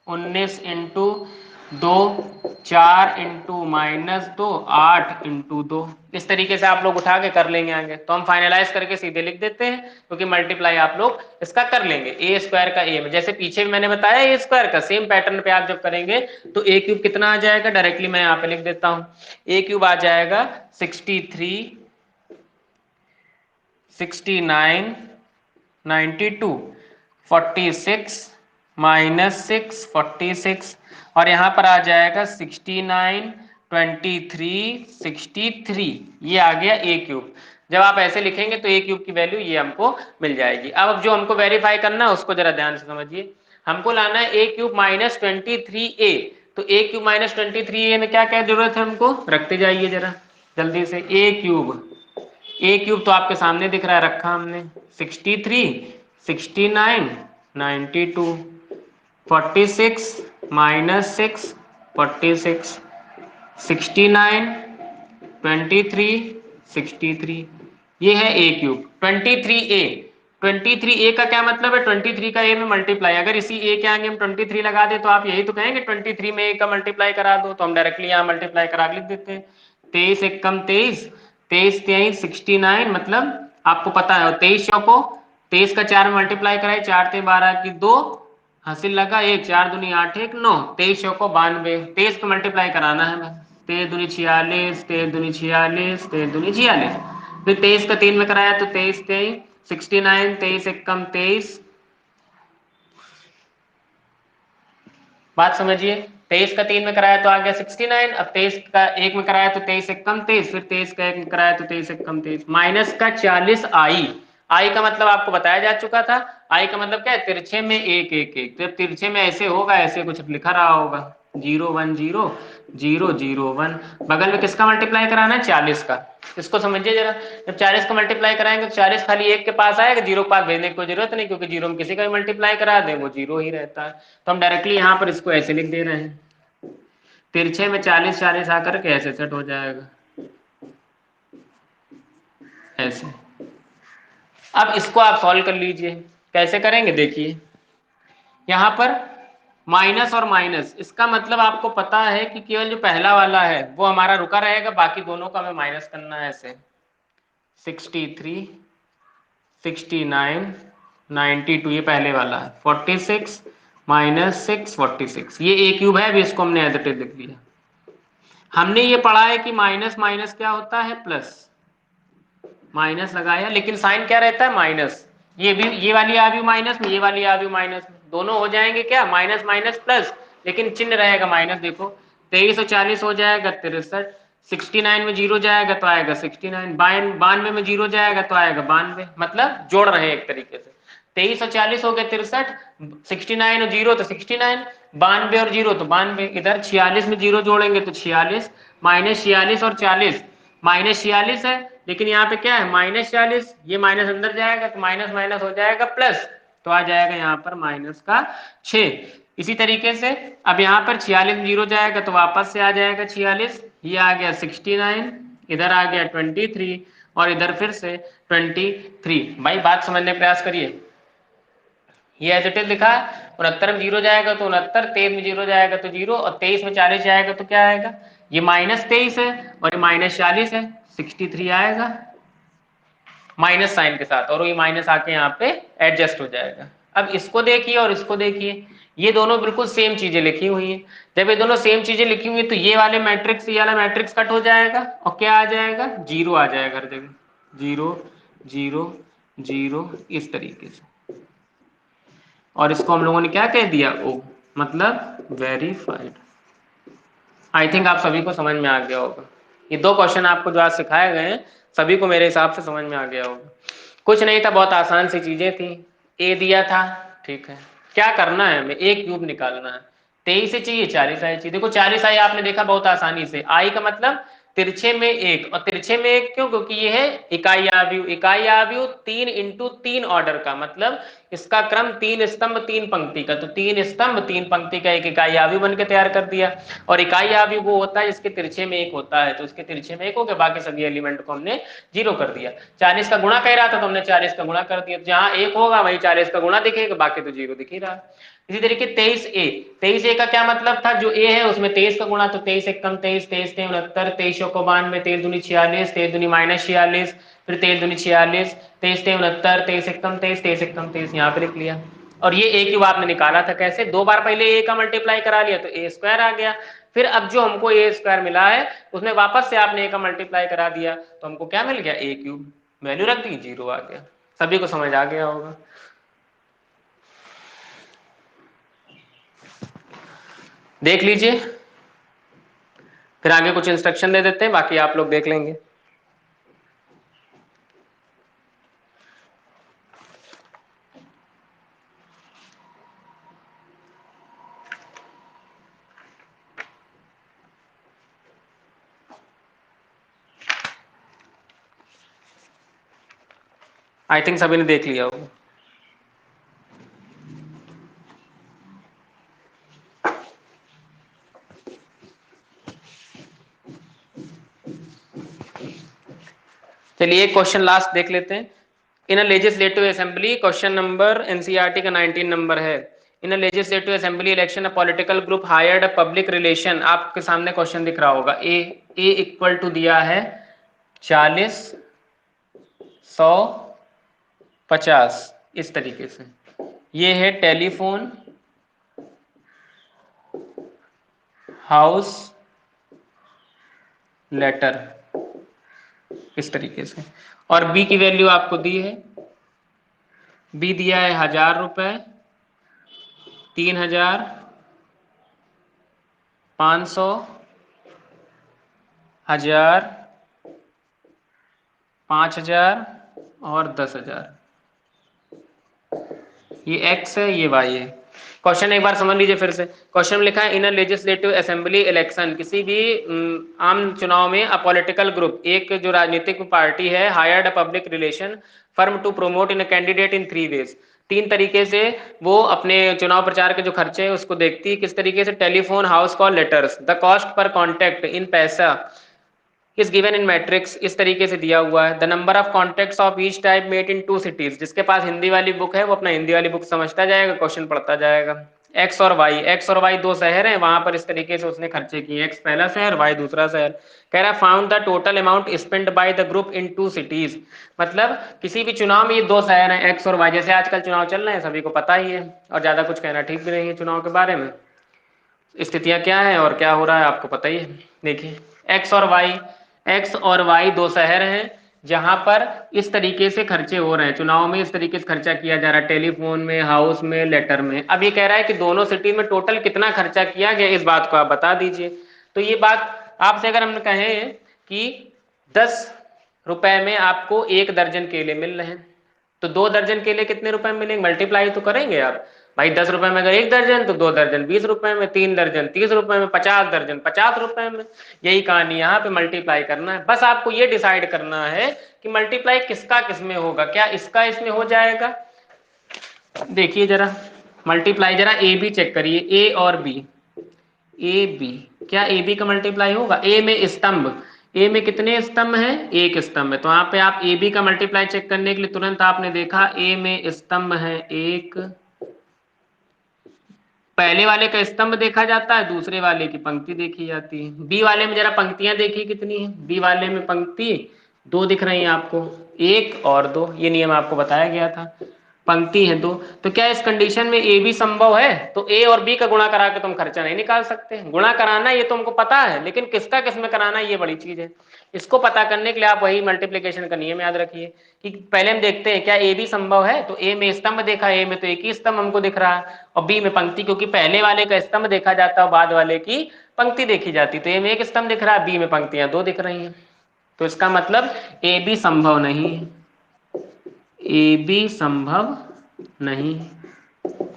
19 इंटू 2 4 इंटू -2 8 इंटू 2, इस तरीके से आप लोग उठा के कर लेंगे आगे। तो हम फाइनलाइज करके सीधे लिख देते हैं, क्योंकि मल्टीप्लाई आप लोग इसका कर लेंगे ए स्क्वायर का ए में, जैसे पीछे भी मैंने बताया ए स्क्वायर का सेम पैटर्न पे आप जब करेंगे तो ए क्यूब कितना आ जाएगा, डायरेक्टली मैं यहाँ पे लिख देता हूँ। ए क्यूब आ जाएगा 63 69 92 46 -6 46, और यहाँ पर आ जाएगा 69 23 63, ये आ गया ए क्यूब। जब आप ऐसे लिखेंगे तो ए क्यूब की वैल्यू ये हमको मिल जाएगी। अब जो हमको वेरीफाई करना है उसको जरा ध्यान से समझिए, हमको लाना है ए क्यूब -23a, तो ए क्यूब -23a में क्या क्या जरूरत है हमको, रखते जाइए जरा जल्दी से। ए क्यूब तो आपके सामने दिख रहा है, रखा हमने 63 69 92 46 -6 46 69 23 63, ये है ए क्यूब। 23a का क्या मतलब है, 23 का ए में मल्टीप्लाई, अगर इसी ए के आगे हम 23 लगा दे तो आप यही तो कहेंगे 23 में ए का मल्टीप्लाई करा दो, तो हम डायरेक्टली यहाँ मल्टीप्लाई करा लिख देते हैं। 23 एक कम 23, 23 23 69, मतलब आपको पता है 23 चौको 23 का 4 में मल्टीप्लाई कराए, 4 ते 12 की 2, हासिल लगा 1, 4 दूनी 8 1 9, 23 चौको 92, 23 को मल्टीप्लाई कराना है बस, 23 दूनी 46, 23 दूनी 46, 23 दूनी 46, फिर 23 का 3 में कराया तो 23 23 69, 23 एक कम 23, बात समझिए, 23 का 3 में कराया तो आ गया 69, अब 23 का 1 में कराया तो 23 एक कम 23, फिर 23 का 1 में कराया तो 23 एक कम 23, माइनस का 40 आई। आई का मतलब आपको बताया जा चुका था, आई का मतलब क्या है, तिरछे में 1 1 1, तो तिरछे में ऐसे होगा, ऐसे कुछ लिखा रहा होगा, 0 1 0 0 0 1। बगल में किसका मल्टीप्लाई कराना है? 40 का। इसको समझिए जरा, जब 40 का मल्टीप्लाई कराएंगे तो 40 खाली एक के पास आएगा, जीरो के पास भेजने की कोई जरूरत नहीं, क्योंकि जीरो में किसी का भी मल्टीप्लाई करा दे वो जीरो ही रहता है। तो हम डायरेक्टली यहाँ पर इसको ऐसे लिख दे रहे हैं, तिरछे में 40 40 आकर के ऐसे सेट हो जाएगा, ऐसे। अब इसको आप सॉल्व कर लीजिए, कैसे करेंगे देखिए। यहाँ पर माइनस और माइनस, इसका मतलब आपको पता है कि केवल जो पहला वाला है वो हमारा रुका रहेगा, बाकी दोनों का हमें माइनस करना है ऐसे। 63 69 92, ये पहले वाला है। 46 माइनस 6 46, ये ए क्यूब है, अभी इसको हमने एज इट इज लिख लिया। हमने ये पढ़ा है कि माइनस माइनस क्या होता है? प्लस। माइनस लगाया, लेकिन साइन क्या रहता है? माइनस। ये भी, ये वाली आ भी माइनस में, ये वाली आ भी माइनस में, दोनों हो जाएंगे क्या? माइनस माइनस प्लस, लेकिन चिन्ह रहेगा माइनस। देखो 23 और 40 हो जाएगा 63, 69 में जीरो जाएगा तो आएगा 69, 92 में जीरो जाएगा तो आएगा 92, मतलब जोड़ रहे हैं एक तरीके से। 23 और 40 हो गए 63, 69 और जीरो तो 69, 92 और जीरो तो 92, इधर 46 में जीरो जोड़ेंगे तो 46, माइनस 46 और 40, माइनस 46 है, लेकिन यहाँ पे क्या है? माइनस 40, ये माइनस अंदर जाएगा तो माइनस माइनस हो जाएगा प्लस, तो आ जाएगा यहाँ पर माइनस का 6। इसी तरीके से अब यहाँ पर 46 में जीरो जाएगा तो वापस से आ जाएगा 46, ये आ गया 69, इधर आ गया 23 और इधर फिर से 23। भाई बात समझने का प्रयास करिए। ये एज इट इज लिखा है, 69 में जीरो जाएगा तो 69, 23 में जीरो जाएगा तो जीरो, और 23 में 40 जाएगा तो क्या आएगा? ये -23 है और ये -40 है, 63 आएगा माइनस साइन के साथ, और ये माइनस आके यहाँ पे एडजस्ट हो जाएगा। अब इसको देखिए और इसको देखिए, ये दोनों बिल्कुल सेम चीजें लिखी हुई हैं। जब ये दोनों सेम चीजें लिखी हुई है तो ये वाले मैट्रिक्स, ये वाला मैट्रिक्स कट हो जाएगा और क्या आ जाएगा? जीरो आ जाएगा हर जगह, 0 0 0, इस तरीके से। और इसको हम लोगों ने क्या कह दिया? ओ, मतलब वेरीफाइड। आई थिंक आप सभी को समझ में आ गया होगा। ये दो क्वेश्चन आपको जो आज सिखाए गए हैं सभी को मेरे हिसाब से समझ में आ गया होगा। कुछ नहीं था, बहुत आसान सी चीजें थी। ए दिया था, ठीक है, क्या करना है? हमें ए क्यूब निकालना है। 23 से चाहिए 40 आई चाहिए। देखो 40 आई आपने देखा बहुत आसानी से, आई का मतलब तिरछे में एक, और तिरछे में एक क्यों? क्योंकि ये है इकाई आव्यूह। इकाई आव्यूह 3 इंटू 3 ऑर्डर का, मतलब इसका क्रम 3 स्तंभ 3 पंक्ति का, तो 3 स्तंभ 3 पंक्ति का एक इकाई आव्यूह बन के तैयार कर दिया। और इकाई आव्यूह वो होता है जिसके तिरछे में एक होता है, तो उसके तिरछे में एक हो गया, बाकी सभी एलिमेंट को हमने जीरो कर दिया। 40 का गुणा कह रहा था तो हमने 40 का गुणा कर दिया, जहां एक होगा वही 40 का गुणा दिखेगा, बाकी तो जीरो दिख ही रहा। इसी तरीके 23A का क्या मतलब था? जो ए है उसमें 23 का गुणा, तो 23 एक कम 23, 23 के 69, 23 को 92, 23 दूनी 46, 23 दूनी -46, फिर 23 दूनी 46, 23 के 69, 23 एक कम 23, 23 एक कम 23, यहाँ पे लिख लिया। और ये ए क्यूब आपने निकाला था कैसे? दो बार पहले ए का मल्टीप्लाई करा लिया तो ए स्क्वायर आ गया, फिर अब जो हमको ए स्क्वायर मिला है उसमें वापस से आपने ए का मल्टीप्लाई करा दिया तो हमको क्या मिल गया? ए क्यूब। वैल्यू रख दी, जीरो आ गया। सभी को समझ आ गया होगा। देख लीजिए, फिर आगे कुछ इंस्ट्रक्शन दे देते हैं, बाकी आप लोग देख लेंगे। आई थिंक सभी ने देख लिया होगा। चलिए एक क्वेश्चन लास्ट देख लेते हैं। In a legislative assembly, question number NCERT का 19 नंबर है। In a legislative assembly election a political group hired a public relation, आपके सामने क्वेश्चन दिख रहा होगा। ए इक्वल टू दिया है 40 100 50, इस तरीके से। ये है टेलीफोन हाउस लेटर, इस तरीके से। और बी की वैल्यू आपको दी है, बी दिया है 1000 रुपए, 3000, 500, 1000, 5000 और 10,000। ये एक्स है, ये वाई है। क्वेश्चन एक बार समझ लीजिए फिर से। क्वेश्चन में लिखा है in a legislative assembly election, किसी भी आम चुनाव में अ पॉलिटिकल ग्रुप, एक जो राजनीतिक पार्टी है, hired a public relation firm to promote in a candidate in 3 ways. 3 तरीके से वो अपने चुनाव प्रचार के जो खर्चे हैं उसको देखती है। किस तरीके से? Telephone, house call, letters. The cost per contact in पैसा इज गिवन इन मैट्रिक्स, इस तरीके से दिया हुआ है। The number of contacts of each type met in 2 cities, जिसके पास हिंदी वाली बुक है वो अपना हिंदी वाली बुक समझता जाएगा, क्वेश्चन पढ़ता जाएगा। एक्स और वाई, एक्स और वाई 2 शहर हैं, वहां पर इस तरीके से उसने खर्चे किए, एक्स पहला शहर, वाई दूसरा शहर। कह रहा है found the total amount spend by the group in 2 cities. मतलब किसी भी चुनाव में ये 2 शहर हैं, एक्स और वाई। जैसे आजकल चुनाव चल रहे हैं, सभी को पता ही है, और ज्यादा कुछ कहना ठीक भी नहीं है चुनाव के बारे में। स्थितियां क्या है और क्या हो रहा है आपको पता ही है। देखिए एक्स और वाई, एक्स और वाई 2 शहर हैं जहां पर इस तरीके से खर्चे हो रहे हैं चुनाव में, इस तरीके से खर्चा किया जा रहा है, टेलीफोन में, हाउस में, लेटर में। अब ये कह रहा है कि दोनों सिटी में टोटल कितना खर्चा किया गया, इस बात को आप बता दीजिए। तो ये बात आपसे अगर हम कहें कि 10 रुपए में आपको 1 दर्जन केले मिल रहे हैं, तो 2 दर्जन केले कितने रुपए में मिलेंगे? मल्टीप्लाई तो करेंगे आप भाई। 10 रुपए में अगर 1 दर्जन, तो 2 दर्जन 20 रुपए में, 3 दर्जन 30 रुपए में, 50 दर्जन 50 रुपए में। यही कहानी यहाँ पे मल्टीप्लाई करना है। बस आपको ये डिसाइड करना है कि मल्टीप्लाई किसका किस में होगा। क्या इसका इसमें हो जाएगा? देखिए जरा मल्टीप्लाई, जरा ए बी चेक करिए, ए और बी, ए बी, क्या ए बी का मल्टीप्लाई होगा? ए में स्तंभ, ए में कितने स्तंभ हैं? 1 स्तंभ है। तो यहाँ पे आप ए बी का मल्टीप्लाई चेक करने के लिए तुरंत आपने देखा ए में स्तंभ है 1, पहले वाले का स्तंभ देखा जाता है, दूसरे वाले की पंक्ति देखी जाती है। बी वाले में जरा पंक्तियां देखिए कितनी है। बी वाले में पंक्ति 2 दिख रही हैं आपको, 1 और 2, ये नियम आपको बताया गया था। पंक्ति है 2, तो क्या इस कंडीशन में ए भी संभव है? तो ए और बी का गुणा करा के तुम खर्चा नहीं निकाल सकते। गुणा कराना ये तुमको पता है, लेकिन किसका किस में कराना ये बड़ी चीज है। इसको पता करने के लिए आप वही मल्टीप्लिकेशन का नियम याद रखिए कि पहले हम देखते हैं क्या ए भी संभव है। तो ए में स्तंभ देखा, ए में तो 1 ही स्तंभ हमको दिख रहा है, और बी में पंक्ति, क्योंकि पहले वाले का स्तंभ देखा जाता है और बाद वाले की पंक्ति देखी जाती। तो ए में 1 स्तंभ दिख रहा है, बी में पंक्तियां 2 दिख रही हैं। तो इसका मतलब ए बी संभव नहीं है, ए बी संभव नहीं।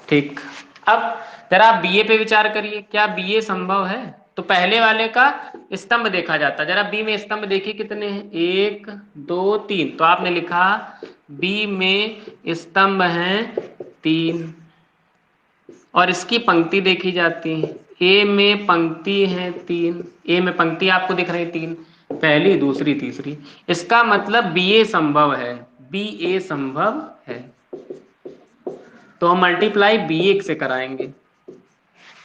ठीक, अब जरा आप बी ए पे विचार करिए, क्या बी ए संभव है? तो पहले वाले का स्तंभ देखा जाता है। जरा बी में स्तंभ देखिए कितने हैं, 1 2 3। तो आपने लिखा बी में स्तंभ हैं 3, और इसकी पंक्ति देखी जाती है। ए में पंक्ति है 3, ए में पंक्ति आपको दिख रही 3, पहली, दूसरी, तीसरी। इसका मतलब बी ए संभव है, बी ए संभव है। तो हम मल्टीप्लाई बी ए से कराएंगे,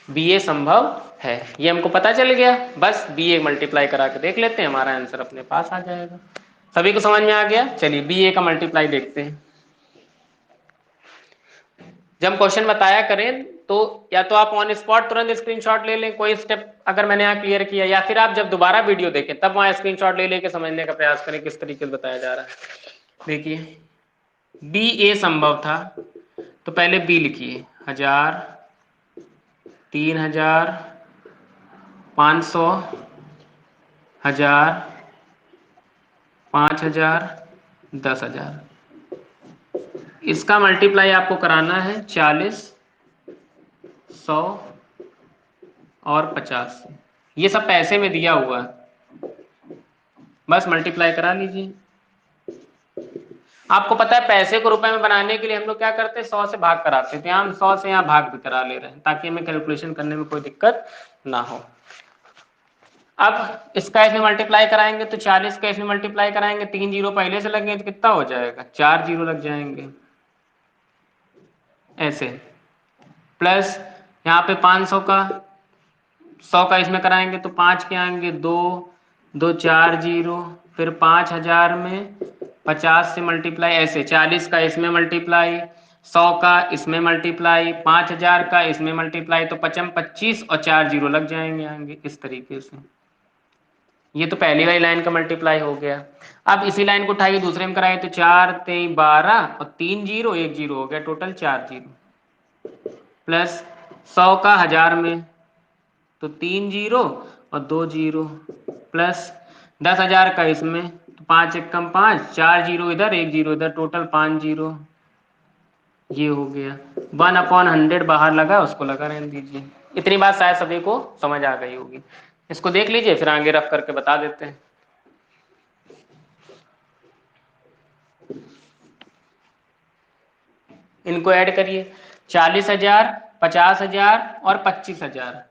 बी ए संभव है, ये हमको पता चल गया। बस बी ए मल्टीप्लाई करा के देख लेते हैं, हमारा आंसर अपने पास आ जाएगा। सभी को समझ में आ गया? चलिए बी ए का मल्टीप्लाई देखते हैं। जब हम क्वेश्चन बताया करें तो या तो आप ऑन स्पॉट तुरंत स्क्रीनशॉट ले लें, कोई स्टेप अगर मैंने यहाँ क्लियर किया, या फिर आप जब दोबारा वीडियो देखें तब वहां स्क्रीनशॉट ले लेके समझने का प्रयास करें किस तरीके से बताया जा रहा है। देखिए बी ए संभव था, तो पहले बी लिखिए, 1000, 3000, 500, 1000, 5000, 10,000। इसका मल्टीप्लाई आपको कराना है 40, 100 और 50 से। ये सब पैसे में दिया हुआ है, बस मल्टीप्लाई करा लीजिए। आपको पता है पैसे को रुपए में बनाने के लिए हम लोग क्या करते हैं, 100 से भाग कराते थे। हम 100 से यहाँ भाग भी करा ले रहे हैं ताकि हमें कैलकुलेशन करने में कोई दिक्कत ना हो। अब इसका इसमें मल्टीप्लाई कराएंगे तो 40 का इसमें मल्टीप्लाई कराएंगे, 3 जीरो पहले से लगे तो कितना हो जाएगा, 4 जीरो लग जाएंगे ऐसे। प्लस यहाँ पे 500 का, 100 का इसमें कराएंगे तो 5 के आएंगे 2, 2 4 जीरो, फिर 5000 में 50 से मल्टीप्लाई, ऐसे 40 का इसमें मल्टीप्लाई, 100 का इसमें मल्टीप्लाई, 5000 का इसमें मल्टीप्लाई, तो 55 25 और 4 जीरो लग जाएंगे आएंगे इस तरीके से। ये तो पहली वाली लाइन का मल्टीप्लाई हो गया। अब इसी लाइन को उठाइए दूसरे में कराइए तो 4 3 12 और 3 जीरो 1 जीरो हो गया, टोटल 4 जीरो। प्लस 100 का 1000 में तो 3 जीरो और 2 जीरो, प्लस 10,000 का इसमें तो 5 एकम 5, 4 जीरो इधर 1 जीरो इधर, टोटल 5 जीरो। ये हो गया 1/100 बाहर लगा, उसको लगा रहने दीजिए। इतनी बात शायद सभी को समझ आ गई होगी। इसको देख लीजिए, फिर आगे रफ करके बता देते हैं। इनको ऐड करिए, 40,000, 50,000 और 25,000।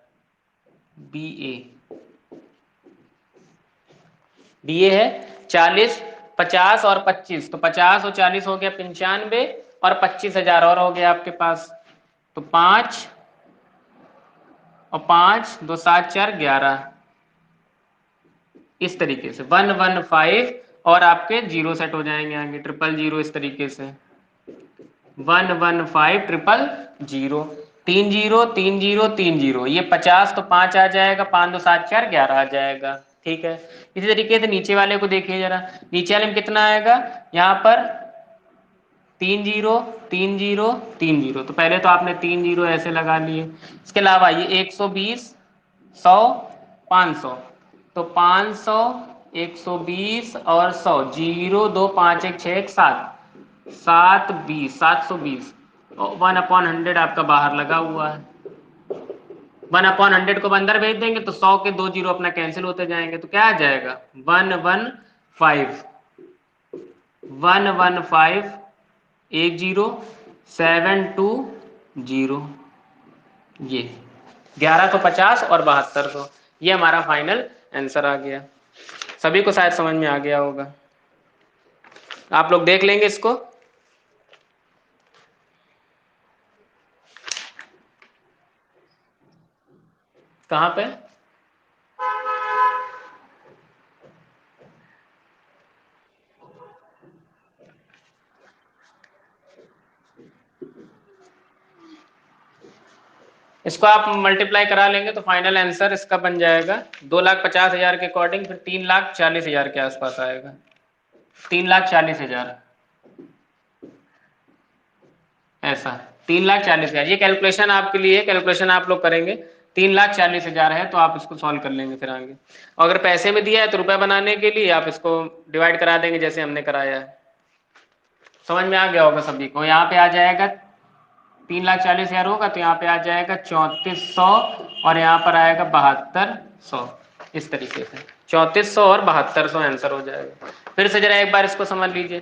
बी ए है 40, 50 और 25, तो 50 और 40 हो गया 95, और 25,000 और हो गया आपके पास। तो 5 और 5, 2 7 4 11, इस तरीके से 115, और आपके जीरो सेट हो जाएंगे आगे, 000 इस तरीके से 115,000, 30, ये 50 तो 5 आ जाएगा, 5 2 7 4 11 आ जाएगा। ठीक है, इसी तरीके से नीचे वाले को देखिए जरा, नीचे वाले में कितना आएगा, यहाँ पर 30, 30, तो पहले तो आपने 30 ऐसे लगा लिए। इसके अलावा ये 120, 100, 500, तो 500, 120 और 100, 0 2 5 1 6 1 7, 720, 720, 1/100 आपका बाहर लगा हुआ है। 1/100 को अंदर भेज देंगे तो 100 के 2 जीरो अपना कैंसिल होते जाएंगे, तो क्या आ जाएगा 115, 115, 10, 720, ये 1150 और 7200, ये हमारा फाइनल आंसर आ गया। सभी को शायद समझ में आ गया होगा। आप लोग देख लेंगे इसको। कहाँ पे? इसको आप मल्टीप्लाई करा लेंगे तो फाइनल आंसर इसका बन जाएगा 2,50,000 के अकॉर्डिंग, फिर 3,40,000 के आसपास आएगा। 3,40,000 ऐसा, 3,40,000। ये कैलकुलेशन आपके लिए, कैलकुलेशन आप लोग करेंगे। 3,40,000 है तो आप इसको सॉल्व कर लेंगे फिर आगे। अगर पैसे में दिया है तो रुपए बनाने के लिए आप इसको डिवाइड करा देंगे जैसे हमने कराया है। समझ में आ गया होगा सभी को। यहाँ पे आ जाएगा 3,40,000 होगा तो यहाँ पे आ जाएगा 3400, और यहाँ पर आएगा 7200, इस तरीके से 3400 और 7200 आंसर हो जाएगा। फिर से जरा एक बार इसको समझ लीजिए।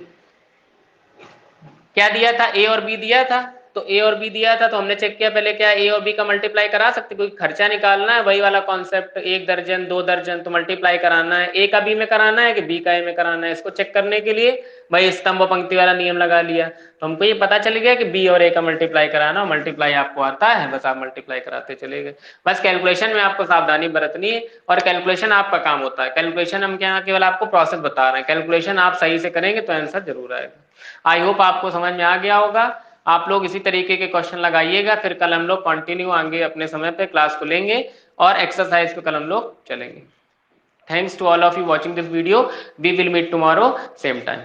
क्या दिया था, ए और बी दिया था, तो ए और बी दिया था तो हमने चेक किया पहले, क्या ए और बी का मल्टीप्लाई करा सकते, कोई खर्चा निकालना है, वही वाला कॉन्सेप्ट, 1 दर्जन 2 दर्जन, तो मल्टीप्लाई कराना है, ए का बी में कराना है कि बी का ए में कराना है। इसको चेक करने के लिए भाई स्तंभ पंक्ति वाला नियम लगा लिया, तो हमको ये पता चल गया कि बी और ए का मल्टीप्लाई कराना, और मल्टीप्लाई आपको आता है, बस आप मल्टीप्लाई कराते चले गए। बस कैलकुलेशन में आपको सावधानी बरतनी है, और कैलकुलेशन आपका काम होता है। कैलकुलेशन हम क्या केवल आपको प्रोसेस बता रहे हैं, कैलकुलेशन आप सही से करेंगे तो आंसर जरूर आएगा। आई होप आपको समझ में आ गया होगा। आप लोग इसी तरीके के क्वेश्चन लगाइएगा, फिर कल हम लोग कंटिन्यू आगे अपने समय पे क्लास को लेंगे और एक्सरसाइज पे कल हम लोग चलेंगे। Thanks to all of you watching this video. We will meet tomorrow same time.